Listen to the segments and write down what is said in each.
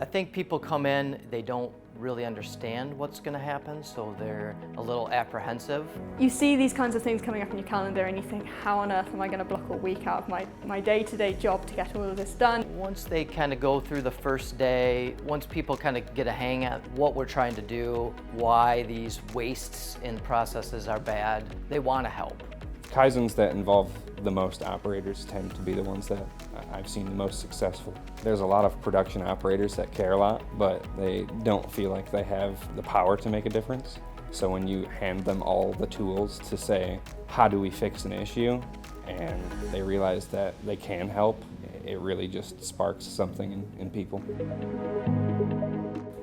I think people come in, they don't really understand what's going to happen, so they're a little apprehensive. You see these kinds of things coming up in your calendar and you think, how on earth am I going to block a week out of my day-to-day job to get all of this done? Once they kind of go through the first day, once people kind of get a hang at what we're trying to do, why these wastes in processes are bad, they want to help. Kaizens that involve the most operators tend to be the ones that I've seen the most successful. There's a lot of production operators that care a lot, but they don't feel like they have the power to make a difference. So when you hand them all the tools to say, how do we fix an issue? And they realize that they can help, it really just sparks something in people.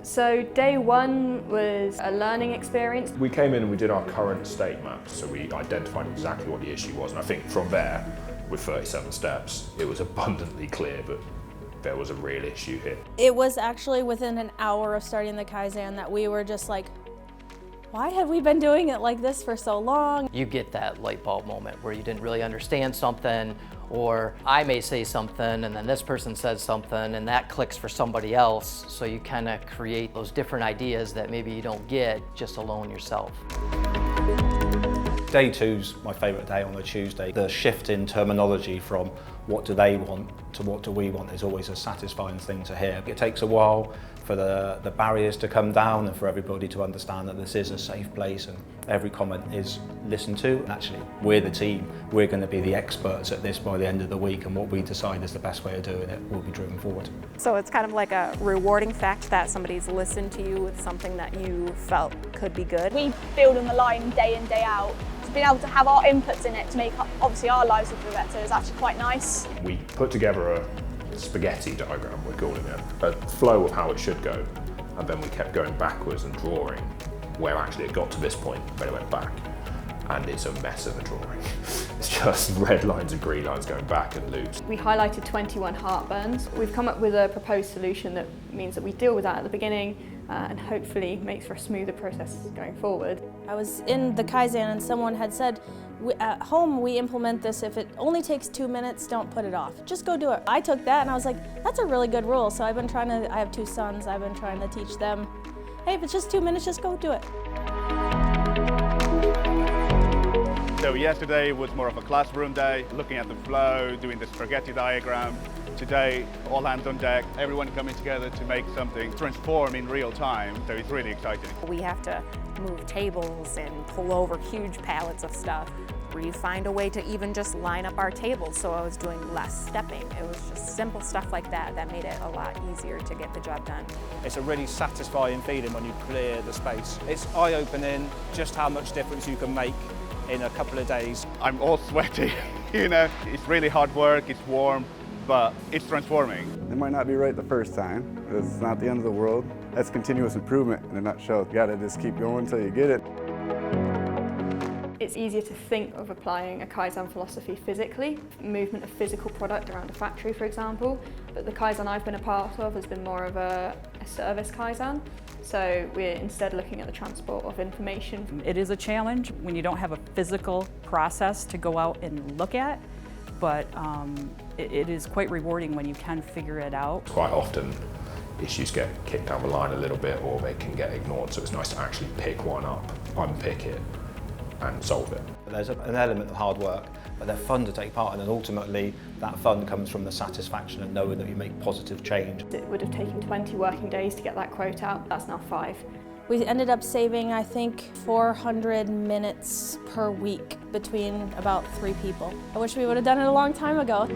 So day one was a learning experience. We came in and we did our current state maps, so we identified exactly what the issue was, and I think from there, with 37 steps, it was abundantly clear that there was a real issue here. It was actually within an hour of starting the Kaizen that we were just like, why have we been doing it like this for so long? You get that light bulb moment where you didn't really understand something, or I may say something and then this person says something and that clicks for somebody else, so you kind of create those different ideas that maybe you don't get just alone yourself. Day two's my favourite day on a Tuesday. The shift in terminology from what do they want to what do we want is always a satisfying thing to hear. It takes a while for the barriers to come down and for everybody to understand that this is a safe place and every comment is listened to. And actually, we're the team. We're going to be the experts at this by the end of the week, and what we decide is the best way of doing it will be driven forward. So it's kind of like a rewarding fact that somebody's listened to you with something that you felt could be good. We build on the line day in, day out. So being able to have our inputs in it to make obviously our lives a bit better is actually quite nice. We put together a spaghetti diagram, we're calling it, a flow of how it should go, and then we kept going backwards and drawing where actually it got to this point, then it went back, and it's a mess of a drawing. It's just red lines and green lines going back and loops. We highlighted 21 heartburns. We've come up with a proposed solution that means that we deal with that at the beginning and hopefully makes for a smoother process going forward. I was in the Kaizen and someone had said, at home we implement this, if it only takes 2 minutes, don't put it off. Just go do it. I took that and I was like, that's a really good rule. So I've been trying to, I have 2 sons, I've been trying to teach them, hey, if it's just 2 minutes, just go do it. So yesterday was more of a classroom day, looking at the flow, doing the spaghetti diagram. Today, all hands on deck, everyone coming together to make something transform in real time, so it's really exciting. We have to move tables and pull over huge pallets of stuff. We find a way to even just line up our tables, so I was doing less stepping. It was just simple stuff like that that made it a lot easier to get the job done. It's a really satisfying feeling when you clear the space. It's eye-opening just how much difference you can make in a couple of days. I'm all sweaty, you know. It's really hard work, it's warm, but it's transforming. It might not be right the first time, but it's not the end of the world. That's continuous improvement in a nutshell. You gotta just keep going until you get it. It's easier to think of applying a Kaizen philosophy physically, movement of physical product around a factory, for example, but the Kaizen I've been a part of has been more of a service Kaizen. So we're instead looking at the transport of information. It is a challenge when you don't have a physical process to go out and look at, but it is quite rewarding when you can figure it out. Quite often, issues get kicked down the line a little bit, or they can get ignored, so it's nice to actually pick one up, unpick it, and solve it. There's an element of hard work, but they're fun to take part in, and ultimately that fun comes from the satisfaction of knowing that you make positive change. It would have taken 20 working days to get that quote out. That's now 5. We ended up saving, I think, 400 minutes per week between about 3 people. I wish we would have done it a long time ago.